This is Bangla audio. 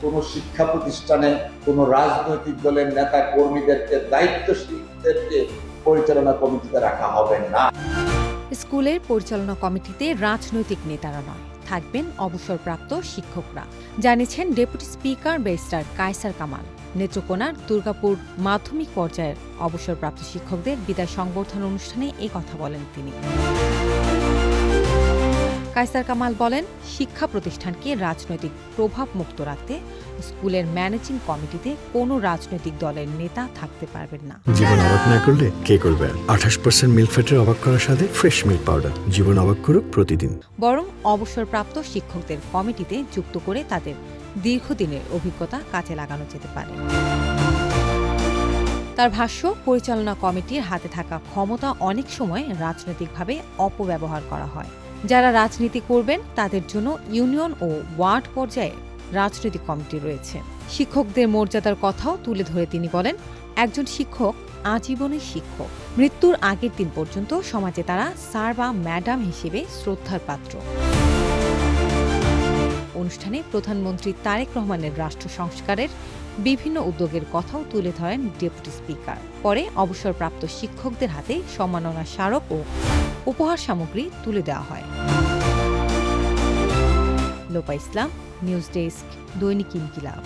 কোনো শিক্ষা প্রতিষ্ঠানে কোনো রাজনৈতিক দলের নেতা কর্মীদেরকে, দায়িত্বশীলদেরকে পরিচালনা কমিটিতে রাখা হবে না। স্কুলের পরিচালনা কমিটিতে রাজনৈতিক নেতারা নয়, থাকবেন অবসরপ্রাপ্ত শিক্ষকরা, জানিয়েছেন deputy speaker barrister Kaiser Kamal. নেত্রকোনার দুর্গাপুর মাধ্যমিক পর্যায়ের অবসরপ্রাপ্ত শিক্ষকদের বিদায় সংবর্ধনা অনুষ্ঠানে এই কথা বলেন তিনি। কায়সার কামাল বলেন, শিক্ষা প্রতিষ্ঠানকে রাজনৈতিক প্রভাব মুক্ত রাখতে স্কুলের ম্যানেজিং কমিটিতে কোনো রাজনৈতিক দলের নেতা থাকতে পারবেন না। জীবন অবাক না করলে কে করবে? 28% মিল্ক ফ্যাটের অবাক করার সাথে ফ্রেশ মিল্ক পাউডার। জীবন অবাক করুক প্রতিদিন। বরং অবসরপ্রাপ্ত শিক্ষকদের কমিটিতে যুক্ত করে তাদের দীর্ঘদিনের অভিজ্ঞতা কাজে লাগানো যেতে পারে। তার ভাষ্য, পরিচালনা কমিটির হাতে থাকা ক্ষমতা অনেক সময় রাজনৈতিকভাবে অপব্যবহার করা হয়। যারা রাজনীতি করবেন তাদের জন্য ইউনিয়ন ও ওয়ার্ড পর্যায়ে রাজনৈতিক কমিটি রয়েছে। শিক্ষকদের মর্যাদার কথাও তুলে ধরে তিনি বলেন, একজন শিক্ষক আজীবনের শিক্ষক। মৃত্যুর আগের দিন পর্যন্ত সমাজে তারা স্যার বা ম্যাডাম হিসেবে শ্রদ্ধার পাত্র। অনুষ্ঠানে প্রধানমন্ত্রী তারেক রহমানের রাষ্ট্র সংস্কারের বিভিন্ন উদ্যোগের কথাও তুলে ধরেন ডেপুটি স্পিকার। পরে অবসরপ্রাপ্ত শিক্ষকদের হাতে সম্মাননা স্মারক ও উপহার সামগ্রী তুলে দেওয়া হয়। লোপা ইসলাম, নিউজ ডেস্ক, দৈনিক ইনকিলাব।